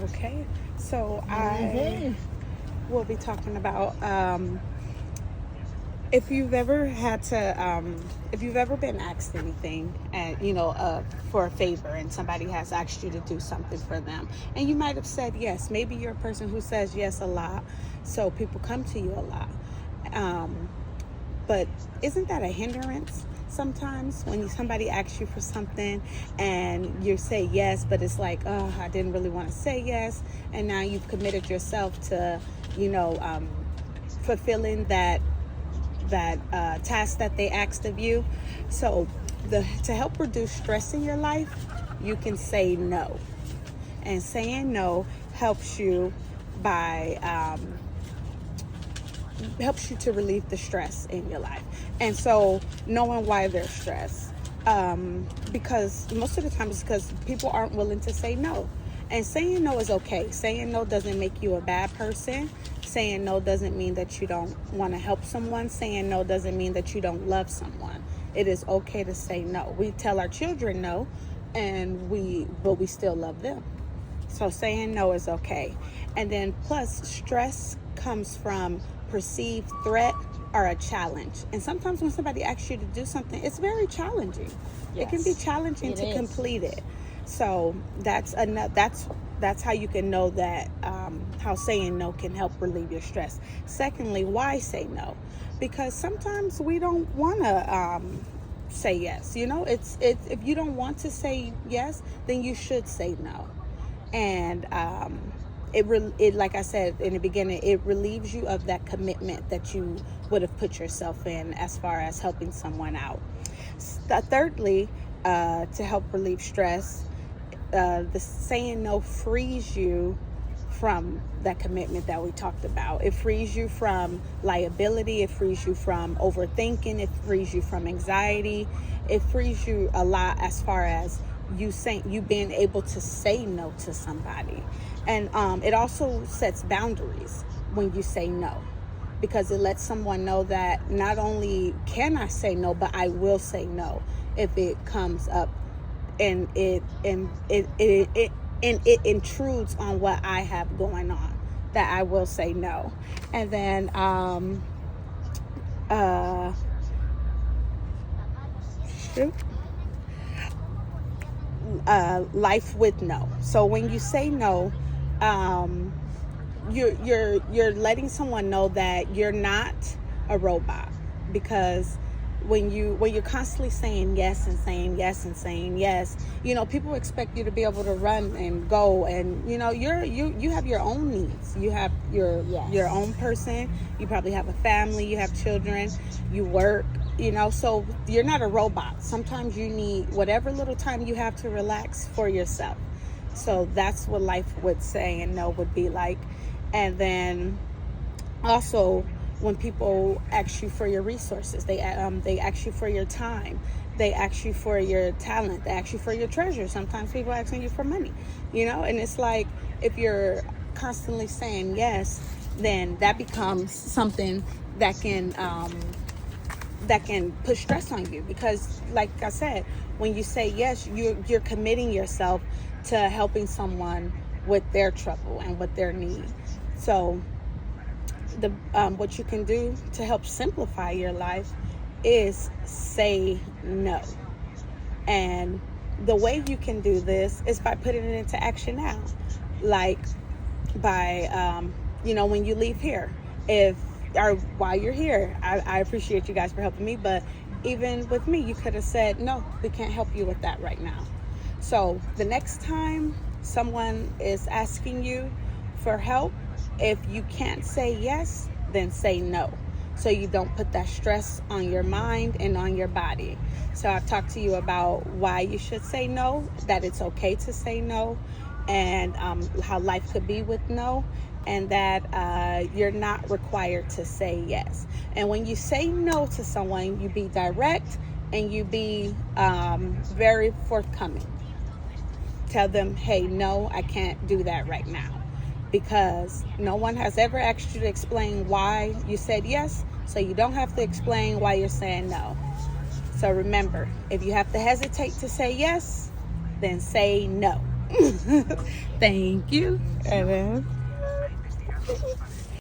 Okay, so I will be talking about if you've ever had to, if you've ever been asked anything, and for a favor, and somebody has asked you to do something for them, and you might have said yes. Maybe you're a person who says yes a lot, so people come to you a lot. But isn't that a hindrance sometimes when somebody asks you for something and you say yes, but it's like, oh, I didn't really want to say yes, and now you've committed yourself to, fulfilling that task that they asked of you. So to help reduce stress in your life, you can say no, and saying no helps you helps you to relieve the stress in your life. And so knowing why they're stressed, because most of the time it's because people aren't willing to say no. And saying no is okay. Saying no doesn't make you a bad person. Saying no doesn't mean that you don't want to help someone. Saying no doesn't mean that you don't love someone. It is okay to say no. We tell our children no, but we still love them. So saying no is okay. And then plus, stress comes from perceived threat or a challenge. And sometimes when somebody asks you to do something, it's very challenging. Yes. It can be challenging to complete it. So that's how you can know that how saying no can help relieve your stress. Secondly, why say no? Because sometimes we don't want to say yes. It's if you don't want to say yes, then you should say no. And it like I said in the beginning, it relieves you of that commitment that you would have put yourself in as far as helping someone out. Thirdly, to help relieve stress, the saying no frees you from that commitment that we talked about. It frees you from liability. It frees you from overthinking. It frees you from anxiety. It frees you a lot as far as you being able to say no to somebody. And it also sets boundaries when you say no, because it lets someone know that not only can I say no, but I will say no if it comes up and it intrudes on what I have going on, that I will say no. And then life with no. So when you say no, you're letting someone know that you're not a robot, because when you're constantly saying yes and saying yes and saying yes, people expect you to be able to run and go, and you have your own needs. You have your own person. You probably have a family. You have children. You work. So you're not a robot. Sometimes you need whatever little time you have to relax for yourself. So that's what life with saying no would be like. And then also, when people ask you for your resources, they ask you for your time, they ask you for your talent, they ask you for your treasure. Sometimes people are asking you for money, and it's like, if you're constantly saying yes, then that becomes something that can put stress on you, because like I said, when you say yes, you're committing yourself to helping someone with their trouble and with their need. So what you can do to help simplify your life is say no. And the way you can do this is by putting it into action now. Like by, when you leave here, while you're here, I appreciate you guys for helping me, but even with me, you could have said, no, we can't help you with that right now. So the next time someone is asking you for help, if you can't say yes, then say no, so you don't put that stress on your mind and on your body. So I've talked to you about why you should say no, that it's okay to say no, and how life could be with no, and that you're not required to say yes. And when you say no to someone, you be direct and you be very forthcoming. Tell them, hey, no, I can't do that right now. Because no one has ever asked you to explain why you said yes, so you don't have to explain why you're saying no. So remember, if you have to hesitate to say yes, then say no. Thank you. And then